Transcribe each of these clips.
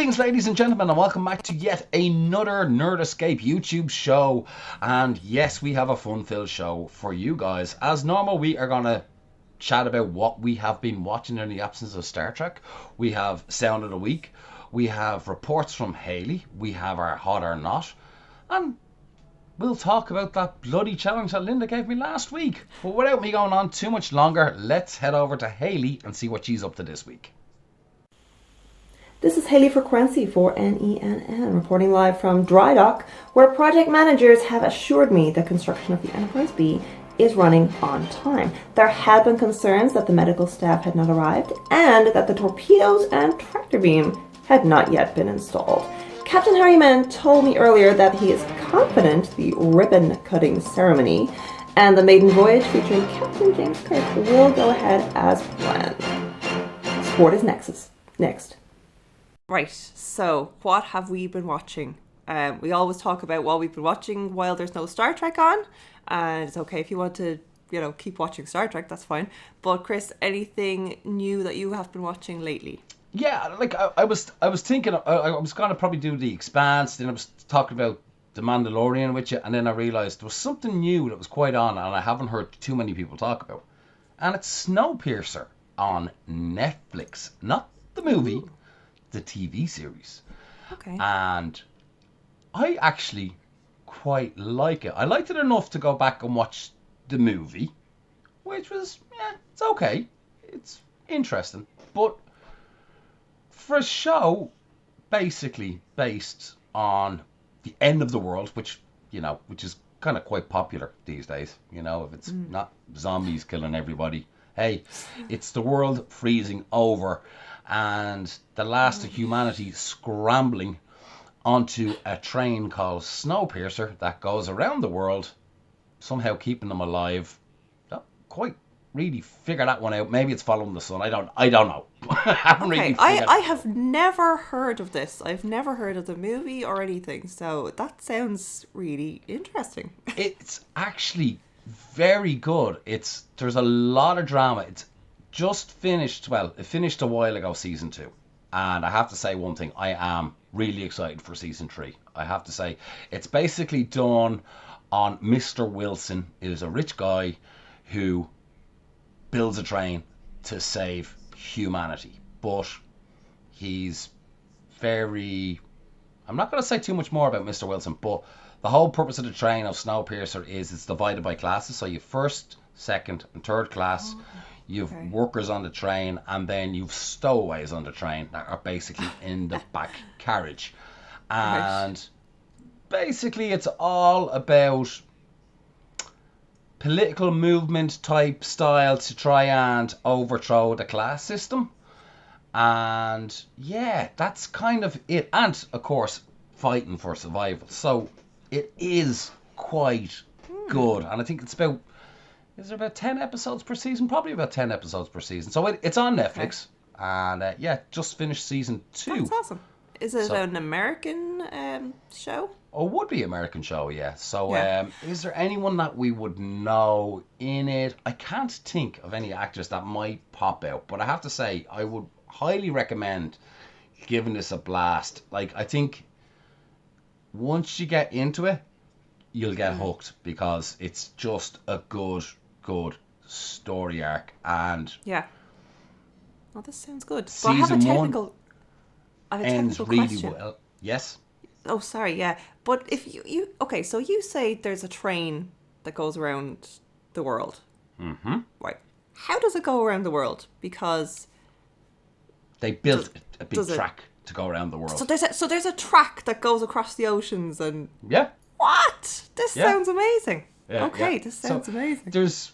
Greetings, ladies and gentlemen, and welcome back to yet another Nerd Escape YouTube show. And yes, we have a fun-filled show for you guys. As normal, we are going to chat about what we have been watching in the absence of Star Trek. We have Sound of the Week. We have reports from Hayley. We have our Hot or Not. And we'll talk about that bloody challenge that Linda gave me last week. But without me going on too much longer, let's head over to Hayley and see what she's up to this week. This is Hayley Reports for NENN, reporting live from Dry Dock, where project managers have assured me the construction of the Enterprise B is running on time. There had been concerns that the medical staff had not arrived, and that the torpedoes and tractor beam had not yet been installed. Captain Harryman told me earlier that he is confident the ribbon-cutting ceremony and the maiden voyage featuring Captain James Kirk will go ahead as planned. Sport is next. Right, so what have we been watching? We always talk about what we've been watching while there's no Star Trek on, and it's okay if you want to, keep watching Star Trek, that's fine. But Chris, anything new that you have been watching lately? Yeah, like I was thinking, I was going to probably do The Expanse, then I was talking about The Mandalorian with you, and then I realised there was something new that was quite on, and I haven't heard too many people talk about. And it's Snowpiercer on Netflix, not the movie. Ooh. The TV series. Okay. And I actually quite like it. I liked it enough to go back and watch the movie, which was, it's okay. It's interesting. But for a show basically based on the end of the world, which is kind of quite popular these days, if it's not zombies killing everybody. Hey, it's the world freezing over and the last of humanity scrambling onto a train called Snowpiercer that goes around the world, somehow keeping them alive. Don't quite really figure that one out. Maybe it's following the sun. I don't know. I have never heard of this. I've never heard of the movie or anything, so that sounds really interesting. It's actually very good. There's a lot of drama. It's just finished. Well, it finished a while ago, season 2, and I have to say one thing: I am really excited for season 3. I have to say it's basically done on Mr. Wilson. Is a rich guy who builds a train to save humanity, but he's very. I'm not going to say too much more about Mr. Wilson, but the whole purpose of the train of Snowpiercer is it's divided by classes. So you first, second, and third class. You've workers on the train, and then you've stowaways on the train that are basically in the back carriage. And basically it's all about political movement type style to try and overthrow the class system. And yeah, that's kind of it. And of course, fighting for survival. So it is quite good. And I think it's about... Is there about 10 episodes per season? Probably about 10 episodes per season. So it's on Netflix. Okay. And just finished season 2. That's awesome. Is it an American show? Oh, it would be an American show, yeah. So is there anyone that we would know in it? I can't think of any actors that might pop out. But I have to say, I would highly recommend giving this a blast. Like, I think once you get into it, you'll get hooked because it's just a good story arc. And well, this sounds good. Season I have a technical ends really question. well. Yes. Oh, sorry. Yeah, but if you okay, so you say there's a train that goes around the world. Mm-hmm. Right. How does it go around the world? Because they built a big track to go around the world. So there's a track that goes across the oceans and What? This sounds amazing. This sounds amazing. There's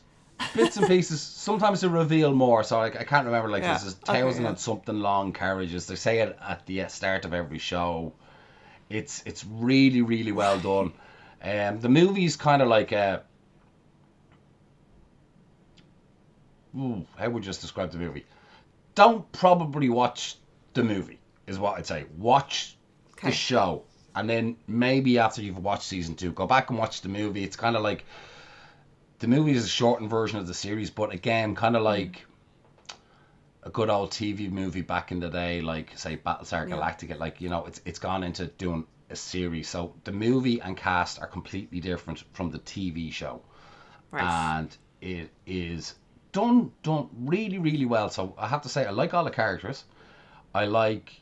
bits and pieces. Sometimes they reveal more, so I can't remember. Like there's 1,000 and something long carriages. They say it at the start of every show. It's really, really well done. The movie's kind of like how would you just describe the movie? Don't probably watch the movie, is what I'd say. Watch the show. And then maybe after you've watched season 2, go back and watch the movie. It's kind of like... The movie is a shortened version of the series, but again, kind of like... a good old TV movie back in the day, like say Battlestar Galactica, like, you know, it's gone into doing a series. So the movie and cast are completely different from the TV show. Right. And it is done really, really well. So I have to say, I like all the characters. I like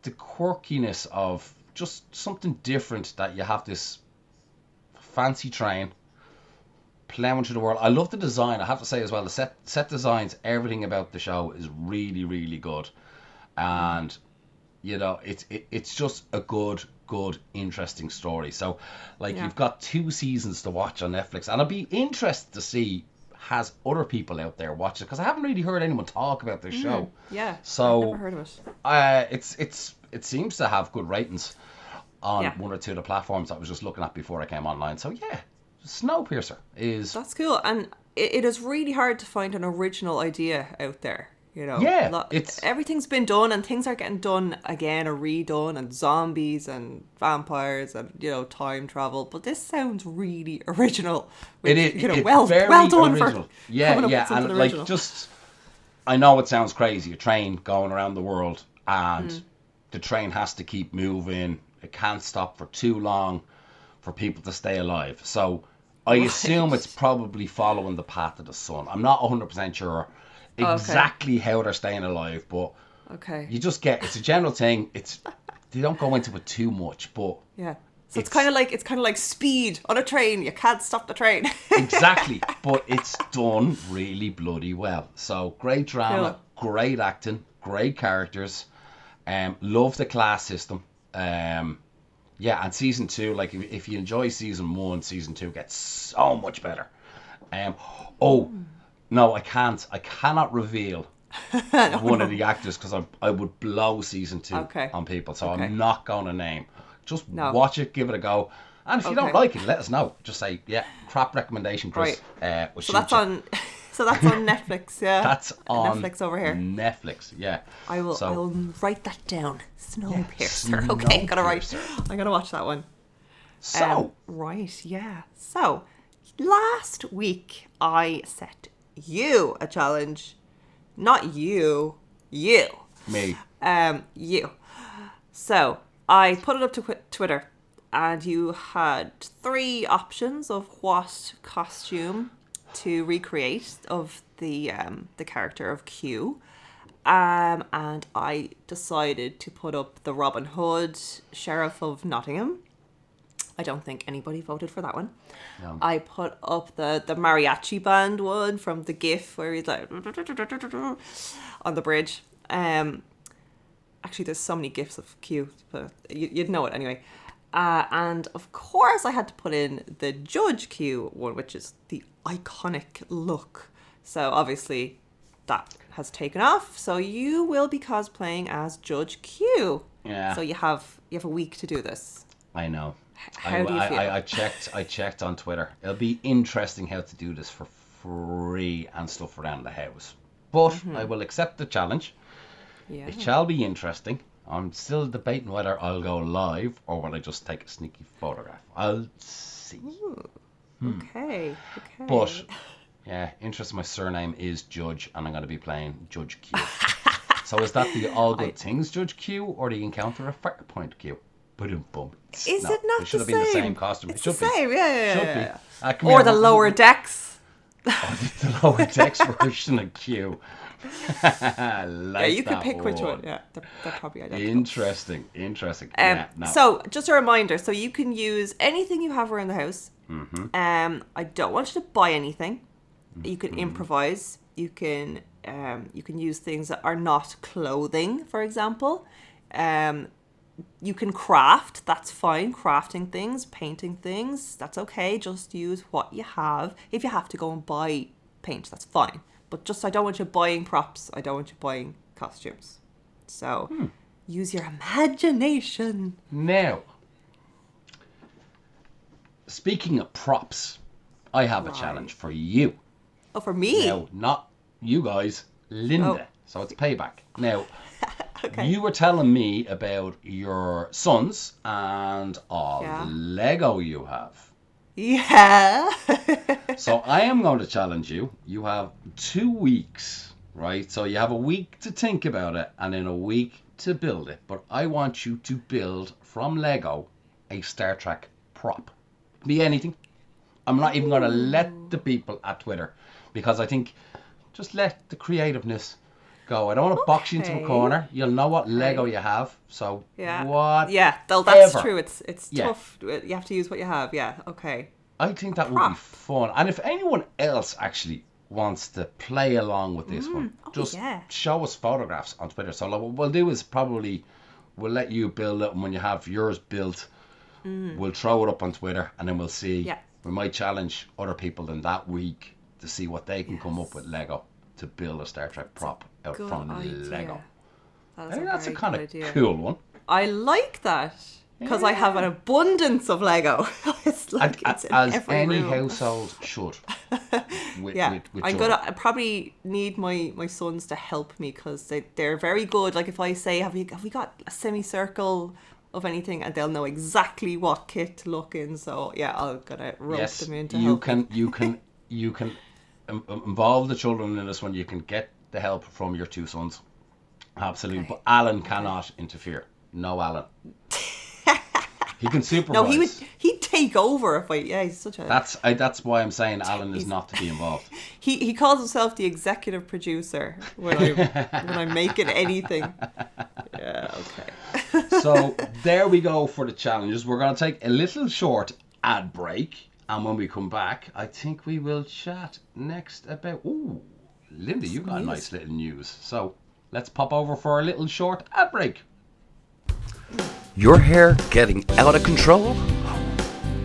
the quirkiness of just something different, that you have this fancy train plowing through the world. I love the design. I have to say as well, the set designs, everything about the show is really, really good. And you know, it's just a good, interesting story. So, like, you've got 2 seasons to watch on Netflix, and I'd be interested to see, has other people out there watch it, because I haven't really heard anyone talk about this show. Yeah. So I've never heard of it. it seems to have good ratings on one or two of the platforms I was just looking at before I came online. So yeah, Snowpiercer is... That's cool. And it is really hard to find an original idea out there. You know, Yeah, everything's been done, and things are getting done again or redone, and zombies and vampires and, you know, time travel. But this sounds really original. Which, it is, you know, it's well done original. for Yeah, coming up yeah, with something and original. like, just, I know it sounds crazy, a train going around the world, and the train has to keep moving. It can't stop for too long for people to stay alive. So I assume it's probably following the path of the sun. I'm not 100% sure exactly how they're staying alive, but you just get, it's a general thing. They don't go into it too much, but yeah. So it's kind of like Speed on a train. You can't stop the train. Exactly, but it's done really bloody well. So great drama, great acting, great characters. Love the class system. Yeah, and season 2, like, if you enjoy season 1, season 2 gets so much better. No, I cannot reveal one of the actors, because I would blow season 2 on people. So I'm not going to name. Just watch it, give it a go. And if you don't like it, let us know. Just say, yeah, crap recommendation, Chris. Right. So that's on Netflix, yeah? That's on Netflix over here. Netflix, yeah. I will write that down. Snowpiercer. Okay, I'm gonna watch that one. So. Right, yeah. So, last week I set you a challenge. Not you. You. Me. You. So, I put it up to Twitter, and you had 3 options of what costume to recreate of the character of Q. And I decided to put up the Robin Hood, Sheriff of Nottingham. I don't think anybody voted for that one. No. I put up the mariachi band one from the GIF where he's like on the bridge. Actually, there's so many GIFs of Q, but you'd know it anyway. And of course, I had to put in the Judge Q one, which is the iconic look. So obviously, that has taken off. So you will be cosplaying as Judge Q. Yeah. So you have a week to do this. I know. How do you feel? I checked on Twitter. It'll be interesting how to do this for free and stuff around the house. But I will accept the challenge. Yeah. It shall be interesting. I'm still debating whether I'll go live or will I just take a sneaky photograph. I'll see. Ooh, okay. But, yeah, interesting. My surname is Judge, and I'm going to be playing Judge Q. So is that the All Good Things Judge Q, or do you encounter a Firepoint Q? Boom. Is it not it should the have been same? The same costume. It's it should the same, be. Yeah. Should be. Or the Lower Decks. The Lower Decks version of Q. You could pick which one. Yeah, they're probably identical. Interesting. So, just a reminder. So you can use anything you have around the house. I don't want you to buy anything. You can improvise. You can use things that are not clothing, for example. You can craft. That's fine. Crafting things, painting things. That's okay. Just use what you have. If you have to go and buy paint, that's fine. But just, I don't want you buying props. I don't want you buying costumes. So, use your imagination. Now, speaking of props, I have a challenge for you. Oh, for me? No, not you guys. Linda. So it's payback. Now, okay. You were telling me about your sons and all the Lego you have. Yeah. So I am going to challenge you. You have 2 weeks right? So you have a week to think about it and then a week to build it. But I want you to build from Lego a Star Trek prop. Be anything. I'm not even going to let the people at Twitter, because I think just let the creativeness go. I don't want to box you into a corner. You'll know what Lego you have. So that's true. It's Yeah. tough. You have to use what you have. Yeah, okay. I think that would be fun. And if anyone else actually wants to play along with this one, just show us photographs on Twitter. So what we'll do is probably we'll let you build it, and when you have yours built, we'll throw it up on Twitter, and then we'll see. Yeah. We might challenge other people in that week to see what they can come up with Lego to build a Star Trek prop out from Lego. I think that's a kind of cool one. I like that. Because I have an abundance of Lego. It's like it's in as every any room. household should. With I'm gonna probably need my sons to help me, because they're very good. Like if I say, have we got a semicircle of anything, and they'll know exactly what kit to look in. So yeah, I'm gonna rope them into you can involve the children in this one. You can get the help from your two sons, absolutely. But Alan cannot interfere. No, Alan. He can supervise. No, he'd take over if I. Yeah, he's such a. That's why I'm saying Alan is not to be involved. He calls himself the executive producer when I'm making anything. Yeah. Okay. So there we go for the challenges. We're going to take a little short ad break, and when we come back, I think we will chat next about. Ooh, Linda, you got a nice little news. So let's pop over for a little short ad break. Your hair getting out of control?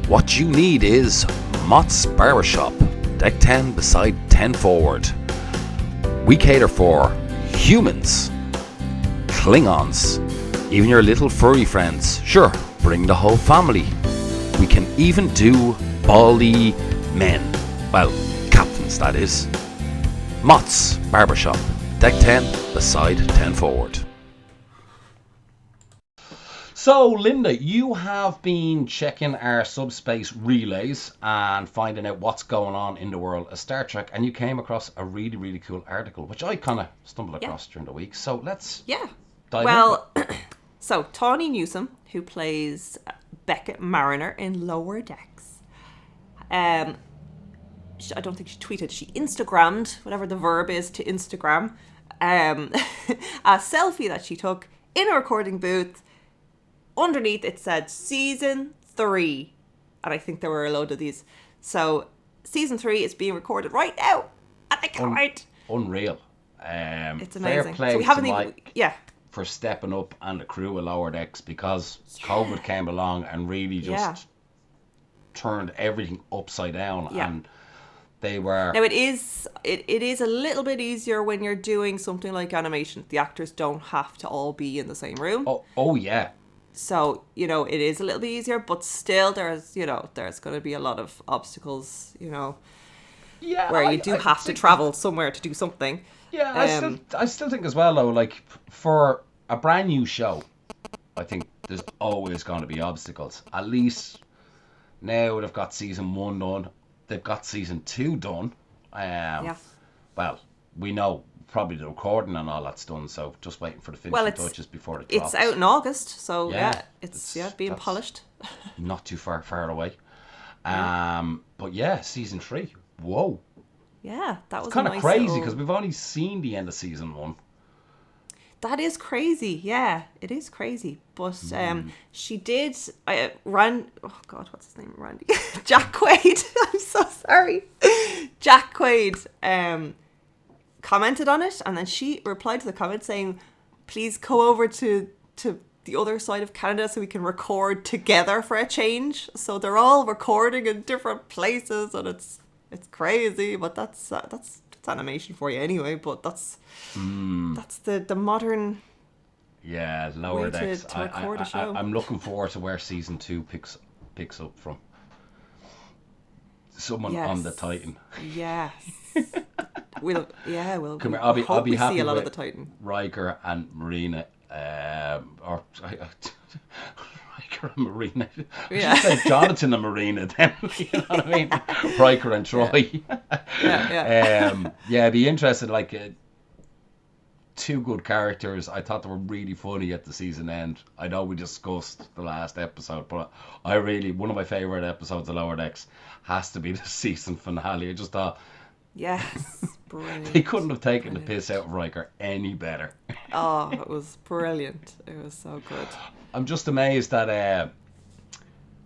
What you need is Mott's Barbershop, Deck 10 beside 10 forward. We cater for humans, Klingons, even your little furry friends. Sure, bring the whole family. We can even do baldy men. Well, captains, that is. Mott's Barbershop, Deck 10 beside 10 forward. So, Linda, you have been checking our subspace relays and finding out what's going on in the world of Star Trek, and you came across a really, really cool article, which I kind of stumbled across during the week. So let's dive into it. So Tawny Newsome, who plays Beckett Mariner in Lower Decks, I don't think she tweeted, she Instagrammed, whatever the verb is to Instagram, a selfie that she took in a recording booth. Underneath it said season 3, and I think there were a load of these. So season 3 is being recorded right now, and I can't wait. Unreal. It's amazing. Fair play so we haven't to even Mike for stepping up and the crew of Lower Decks, because COVID came along and really just turned everything upside down, and they were. Now it is a little bit easier when you're doing something like animation. The actors don't have to all be in the same room. Oh yeah. So, it is a little bit easier, but still there's going to be a lot of obstacles, where you do have to travel somewhere to do something. Yeah, I still think as well, though, like, for a brand new show, I think there's always going to be obstacles. At least now they've got season 1 done. They've got season 2 done. Well, we know probably the recording and all that's done, so just waiting for the finishing touches before it drops. It's out in August, so it's being polished. Not too far away. But yeah, season 3. Whoa. Yeah, that was kind of crazy, because we've only seen the end of season 1. That is crazy. Yeah, it is crazy. But she did. Oh God, what's his name? Randy. Jack Quaid. I'm so sorry. Jack Quaid. Commented on it, and then she replied to the comment saying, please go over to the other side of Canada so we can record together for a change. So they're all recording in different places, and it's crazy, but that's animation for you anyway. But that's the modern Lower Decks to record a show. I'm looking forward to where season 2 picks up from. Someone on the Titan. Yes. We'll come here. I'll be happy see a lot with of the Titan. Riker and Marina, Riker and Marina. I should say Jonathan and Marina. Then you know what I mean. Riker and Troy. Yeah. Be interested. Like two good characters. I thought they were really funny at the season end. I know we discussed the last episode, but one of my favourite episodes of Lower Decks has to be the season finale. I just thought Yes, brilliant. they couldn't have taken the piss out of Riker any better. Oh, it was brilliant. It was so good. I'm just amazed that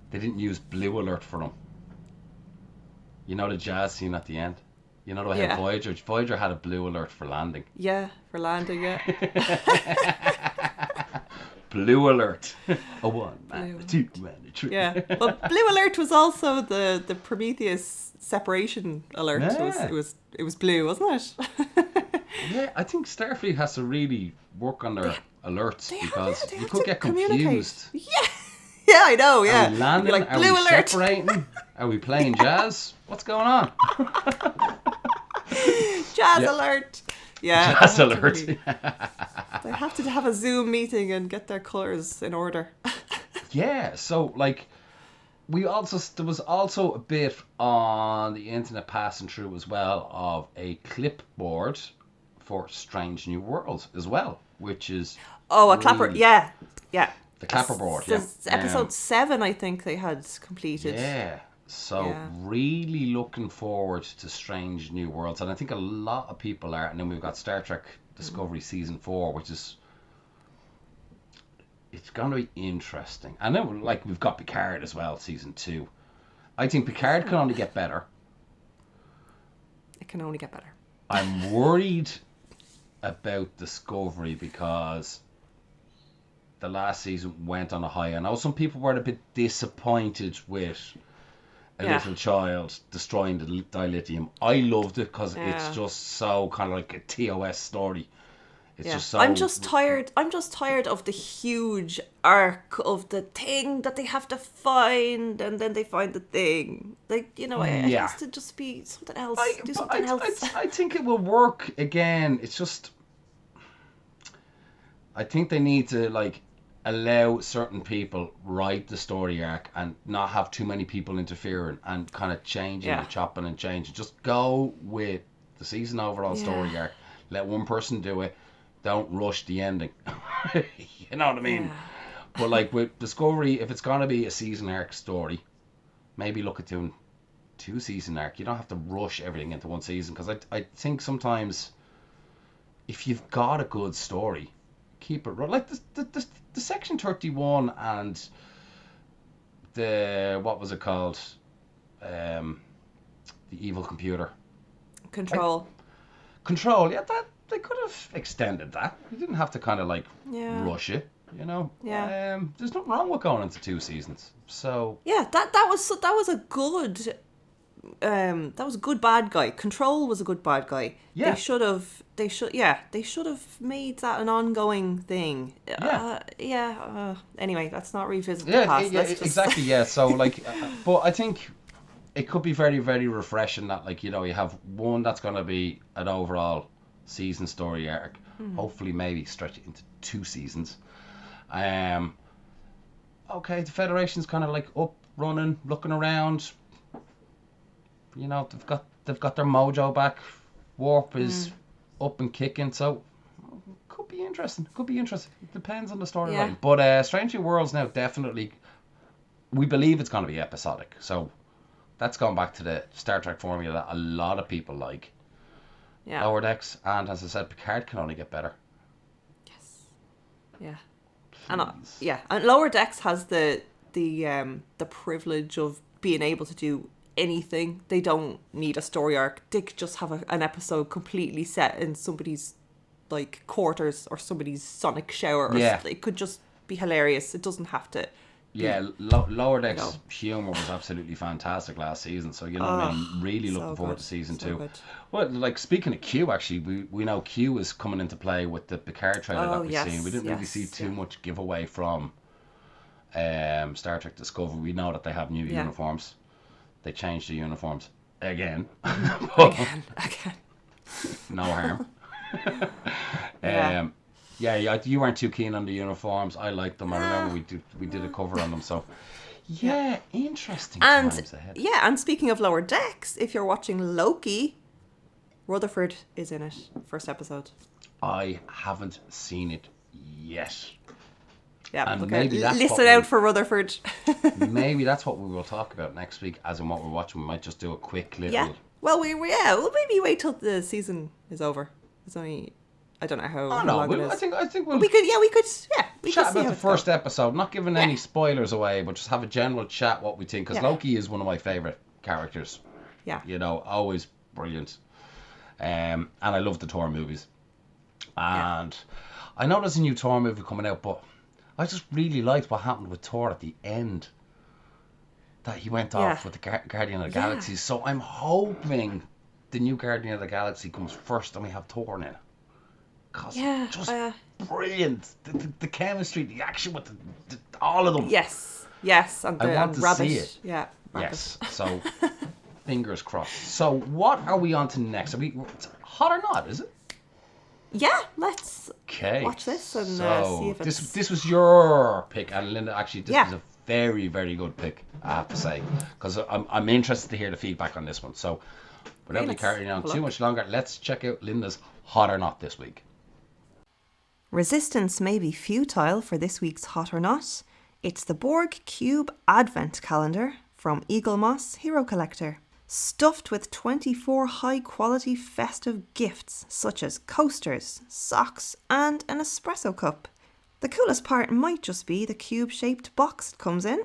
they didn't use Blue Alert for them. You know the jazz scene at the end? You know the way how Voyager had a Blue Alert for landing. Yeah, for landing, yeah. Blue Alert. A 1, man, a 2, man, a 3. Yeah, but Blue Alert was also the Prometheus separation alert. Yeah. It was blue, wasn't it? Yeah, I think Starfleet has to really work on their alerts because they you have could to get communicate. confused. Yeah, I know. Yeah, Are we landing? like, Are Blue we Alert. separating? Are we playing jazz? What's going on? Jazz alert. Yeah, Jazz alert. They have to have a Zoom meeting and get their colours in order. Yeah, so like there was also a bit on the internet passing through as well of a clipboard for Strange New Worlds as well, which is a clapboard. Yeah. the clapperboard. Yeah, episode 7, I think they had completed. Yeah. So really looking forward to Strange New Worlds, and I think a lot of people are. And then we've got Star Trek Discovery Season 4, which is it's going to be interesting. And then like we've got Picard as well, Season 2. I think Picard can only get better. It can only get better. I'm worried about Discovery because the last season went on a high. I know some people were a bit disappointed with a little child destroying the dilithium. I loved it because it's just so kind of like a TOS story. It's just so... I'm just tired of the huge arc of the thing that they have to find, and then they find the thing. Like, you know, it has to just be something else. Do something else. I think it will work again. It's just... I think they need to, like, allow certain people write the story arc and not have too many people interfering and kind of changing and chopping and changing. Just go with the season overall story arc. Let one person do it. Don't rush the ending. You know what I mean? But like with Discovery, if it's going to be a season arc story, maybe look at doing 2 season arc. You don't have to rush everything into one season, because I think sometimes if you've got a good story, keep it like the Section 31 and the what was it called, the evil computer Control. That they could have extended that. You didn't have to kind of like rush it, you know. There's nothing wrong with going into 2 seasons. So that was a good bad guy. Control was a good bad guy. They should have made that an ongoing thing. Anyway, let's not revisit the past. Exactly. Yeah. So like, but I think it could be very, very refreshing that, like, you know, you have one that's going to be an overall season story arc. Hopefully, maybe stretch it into 2 seasons. Okay, the Federation's kind of like up, running, looking around. You know, they've got their mojo back. Warp is up and kicking, so could be interesting. It depends on the storyline. But Strange New Worlds now, definitely, we believe it's going to be episodic. So that's going back to the Star Trek formula that a lot of people like. Lower Decks, and as I said, Picard can only get better. Yes. Yeah. And and Lower Decks has the privilege of being able to do anything. They don't need a story arc. They could just have an episode completely set in somebody's like quarters or somebody's sonic shower. Or it could just be hilarious. It doesn't have to. Lower Decks humour was absolutely fantastic last season. So, you know, I'm really looking forward to season 2. Good. Well, like, speaking of Q, actually, we know Q is coming into play with the Picard trailer that we've seen. We didn't really see too much giveaway from Star Trek Discovery. We know that they have new uniforms. They changed the uniforms again. Again. No harm. You weren't too keen on the uniforms. I liked them. I remember we did a cover on them. So, interesting times ahead. Yeah, and speaking of Lower Decks, if you're watching Loki, Rutherford is in it. First episode. I haven't seen it yet. Yeah, And look maybe out. that's Listen out for Rutherford. maybe that's what we will talk about next week, as in what we're watching. We might just do a quick little... Yeah. Well, we'll maybe wait till the season is over. It's only... I don't know how long it is. I think we'll we could chat see about how the it's going. first episode, not giving any spoilers away, but just have a general chat what we think, because Yeah. Loki is one of my favourite characters. Yeah. You know, always brilliant. And I love the Thor movies. And I know there's a new Thor movie coming out, but I just really liked what happened with Thor at the end. That he went off with the Guardian of the Galaxy. So I'm hoping the new Guardian of the Galaxy comes first and we have Thor in it. Cause just brilliant. The chemistry, the action with all of them. Yes, and I want to rabbit. See it. Yeah. Rabbit. Yes. So fingers crossed. So what are we on to next? It's hot or not? Is it? Yeah. Let's Okay. watch this and see if it's... This was your pick, and Linda, actually, this was a very, very good pick, I have to say, because I'm interested to hear the feedback on this one. So without me carrying on too much longer, let's check out Linda's Hot or Not this week. Resistance may be futile for this week's Hot or Not. It's the Borg Cube Advent Calendar from Eaglemoss Hero Collector. Stuffed with 24 high-quality festive gifts such as coasters, socks and an espresso cup. The coolest part might just be the cube-shaped box it comes in,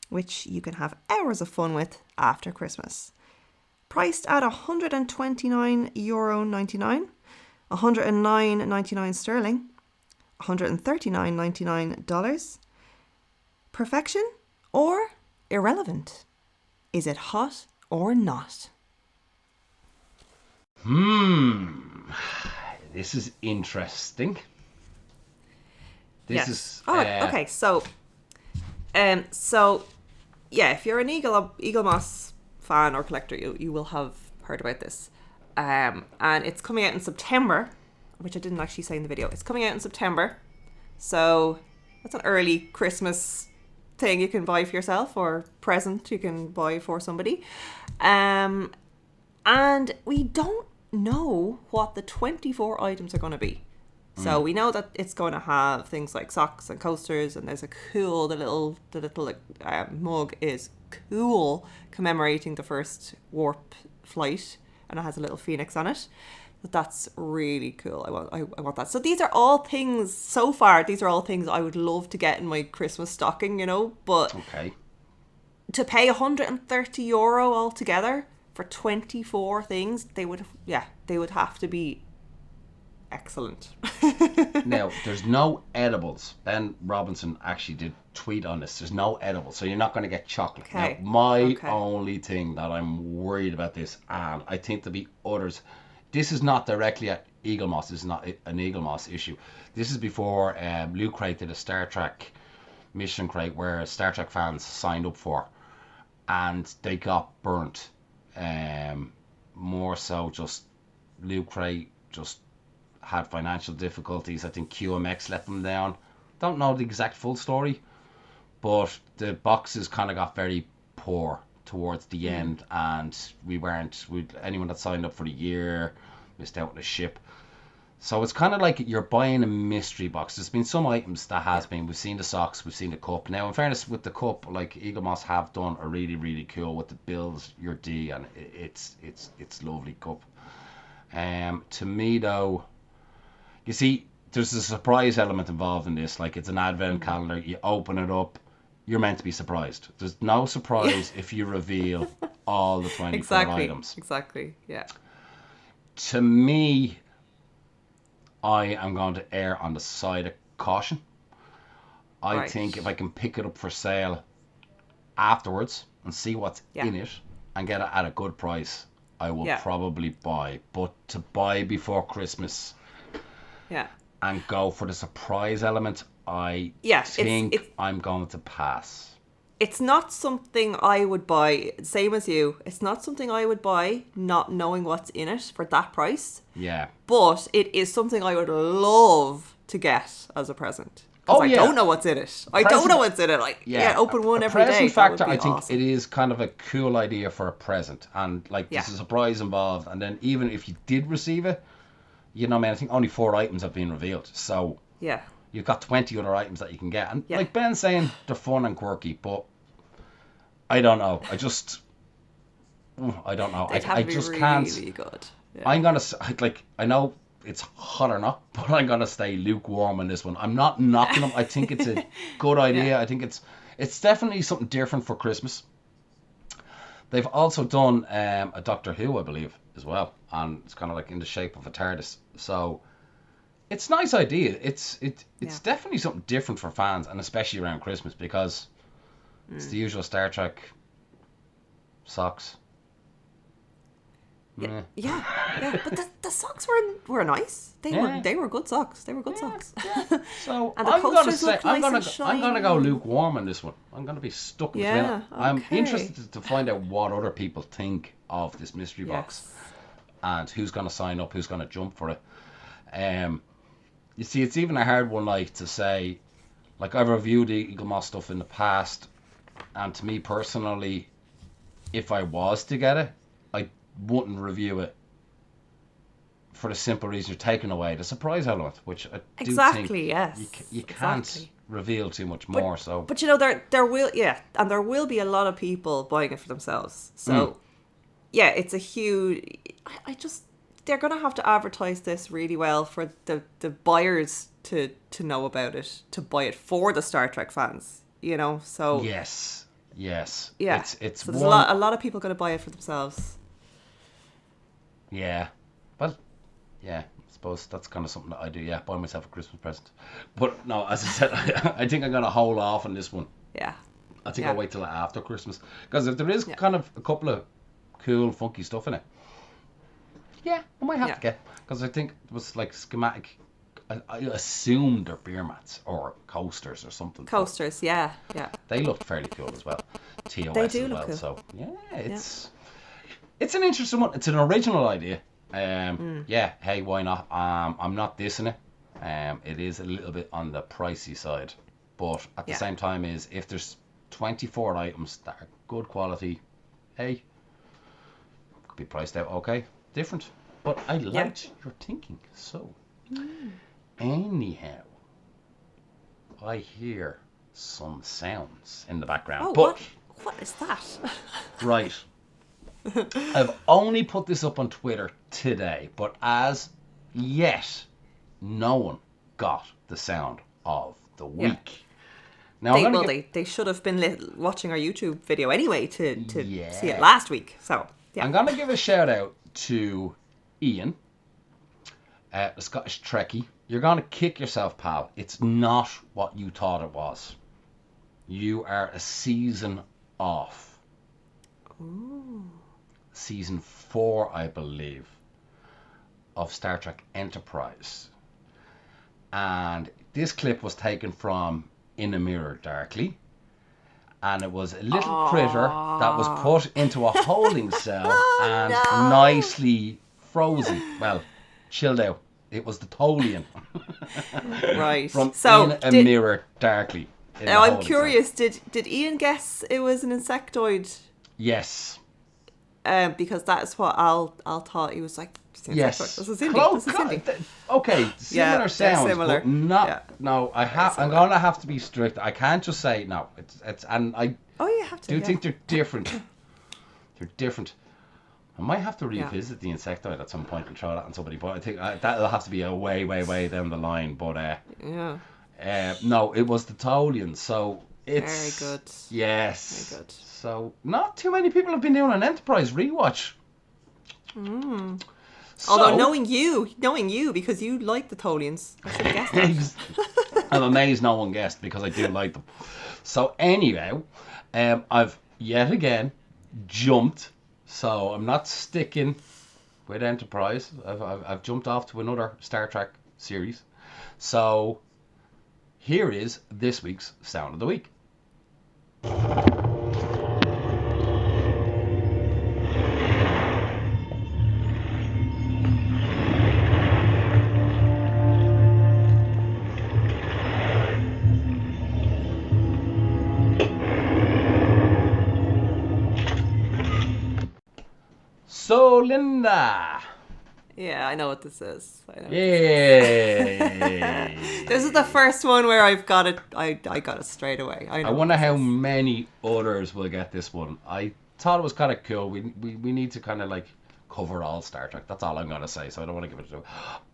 which you can have hours of fun with after Christmas. Priced at €129.99, $109.99 sterling, $139.99. Perfection or irrelevant? Is it hot or not? This is interesting. This is okay. So if you're an Eaglemoss fan or collector, you will have heard about this. And it's coming out in September, which I didn't actually say in the video. It's coming out in September, so that's an early Christmas thing you can buy for yourself, or present you can buy for somebody. And we don't know what the 24 items are going to be. So we know that it's going to have things like socks and coasters, and there's a cool, the little mug is cool, commemorating the first warp flight, and it has a little phoenix on it. But that's really cool. I want that. So these are all things, so far, these are all things I would love to get in my Christmas stocking, but to pay €130 altogether for 24 things, they would have to be excellent. Now, there's no edibles. Ben Robinson actually did tweet on this. There's no edibles, so you're not going to get chocolate. Okay. Now, my only thing that I'm worried about this, and I think there'll be others, this is not directly at Eaglemoss. This is not an Eaglemoss issue. This is before Loot Crate did a Star Trek mission crate where Star Trek fans signed up for, and they got burnt. More so just Loot Crate just had financial difficulties. I think QMX let them down. Don't know the exact full story, but the boxes kind of got very poor towards the end, and anyone that signed up for the year missed out on the ship. So it's kind of like you're buying a mystery box. There's been some items that has been. We've seen the socks, we've seen the cup. Now, in fairness, with the cup, like Eaglemoss have done a really, really cool with the builds your D, and it's lovely cup. To me though, you see, there's a surprise element involved in this. Like, it's an advent calendar. You open it up, you're meant to be surprised. There's no surprise if you reveal all the 24 items. Exactly. Yeah. To me, I am going to err on the side of caution. I think if I can pick it up for sale afterwards and see what's in it and get it at a good price, I will probably buy. But to buy before Christmas and go for the surprise element, I think I'm going to pass. It's not something I would buy, same as you. It's not something I would buy not knowing what's in it for that price. Yeah. But it is something I would love to get as a present. Because Oh, I yeah. don't know what's in it. I don't know what's in it. Like, open one every day. Present factor, That would be I think awesome. it is kind of a cool idea for a present. And, like, there's a surprise involved. And then even if you did receive it, you know, man, I think only 4 items have been revealed. So Yeah. you've got 20 other items that you can get. And Yeah. like Ben's saying, they're fun and quirky, but I don't know. I don't know. They'd have I to be just really can't. good. Yeah. I'm going to, like, I know it's hot or not, but I'm going to stay lukewarm on this one. I'm not knocking them. I think it's a good idea. I think it's definitely something different for Christmas. They've also done a Doctor Who, I believe, as well. And it's kind of like in the shape of a TARDIS. So it's a nice idea. It's definitely something different for fans, and especially around Christmas, because it's the usual Star Trek socks. Yeah. But the socks were nice. They were good socks. They were good socks. So And the I'm gonna coasters say look nice I'm gonna and go shiny. lukewarm on this one. I'm gonna be stuck between Yeah, it. I'm okay. interested to find out what other people think of this mystery box and who's gonna sign up, who's gonna jump for it. You see, it's even a hard one, like, to say. Like, I've reviewed the Eaglemoss stuff in the past, and to me personally, if I was to get it, I wouldn't review it for the simple reason you're taking away the surprise element, which I do think you can't reveal too much more. But you know, there will be a lot of people buying it for themselves. So it's a huge. They're going to have to advertise this really well for the buyers to know about it, to buy it for the Star Trek fans. You know, so yes, yeah. It's so there's a lot of people going to buy it for themselves. Yeah, but I suppose that's kind of something that I do. Yeah, buy myself a Christmas present. But no, as I said, I think I'm gonna hold off on this one. Yeah. I think I'll wait till after Christmas, because if there is kind of a couple of cool, funky stuff in it, I might have to get. Because I think it was like schematic. I assumed they're beer mats or coasters or something. Coasters, yeah. They looked fairly cool as well. TOS They do as look well. cool. So it's an interesting one. It's an original idea. Hey, why not? I'm not dissing it. It is a little bit on the pricey side, but at the same time, if there's 24 items that are good quality, hey, could be priced out okay, different. But I liked your thinking. So anyhow, I hear some sounds in the background. Oh, but what is that? right. I've only put this up on Twitter today, but as yet, no one got the sound of the week. Now, They should have been watching our YouTube video anyway to see it last week. So I'm going to give a shout out to Ian, the Scottish Trekkie. You're going to kick yourself, pal. It's not what you thought it was. You are a season off. Ooh. Season 4, I believe, of Star Trek Enterprise. And this clip was taken from In a Mirror Darkly. And it was a little critter that was put into a holding cell and nicely frozen. Well, chilled out. It was the Tolian. Right. From So In a Mirror Darkly. Now I'm curious, did Ian guess it was an insectoid? Yes. Because that's what Al thought. He was like, yes. This is Cindy. Okay, similar sounds, similar. but not. No, I'm gonna have to be strict. I can't just say no. It's and I. Oh, you have to. Do think they're different. They're different. I might have to revisit the insectoid at some point and throw that on somebody, but I think that'll have to be a way down the line. But no, it was the Tolian, so it's very good. Yes, very good. So not too many people have been doing an Enterprise rewatch. So, although knowing you because you like the Tolians, I should have guessed that. I'm amazed no one guessed because I do like them. So anyhow, I've yet again jumped. So I'm not sticking with Enterprise. I've jumped off to another Star Trek series. So here is this week's Sound of the Week. So, Linda. Yeah, I know what this is. Yay! This is the first one where I've got it. I got it straight away. I wonder how many others will get this one. I thought it was kind of cool. We need to kind of like cover all Star Trek. That's all I'm gonna say. So I don't want to give it to.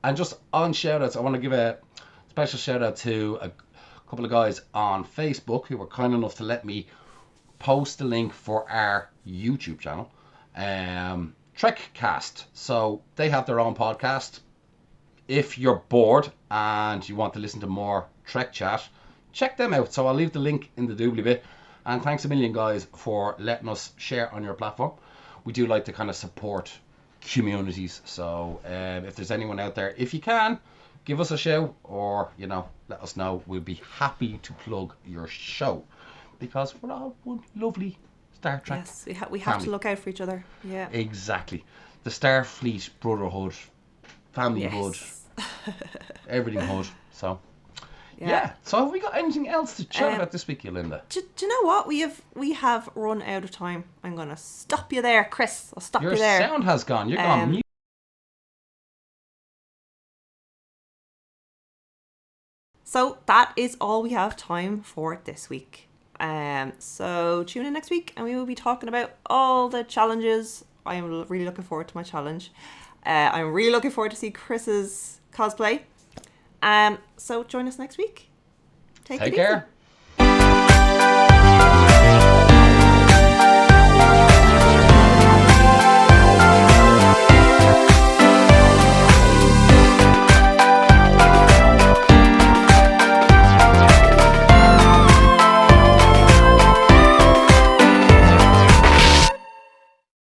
And just on shoutouts, I want to give a special shout out to a couple of guys on Facebook who were kind enough to let me post the link for our YouTube channel. Trekcast. So they have their own podcast. If you're bored and you want to listen to more Trek chat, check them out. So I'll leave the link in the doobly bit. And thanks a million, guys, for letting us share on your platform. We do like to kind of support communities. So if there's anyone out there, if you can, give us a shout or, let us know. We'll be happy to plug your show because we're all one lovely Star Trek. Yes, we have to look out for each other. Yeah. Exactly. The Starfleet Brotherhood, familyhood, everything hood. So, yeah. So have we got anything else to chat about this week, Linda? Do you know what? We have run out of time. I'm going to stop you there, Chris. I'll stop you there. Your sound has gone. You're gone mute. So that is all we have time for this week. So tune in next week and we will be talking about all the challenges. I am really looking forward to my challenge. I'm really looking forward to see Chris's cosplay. So join us next week. Take care.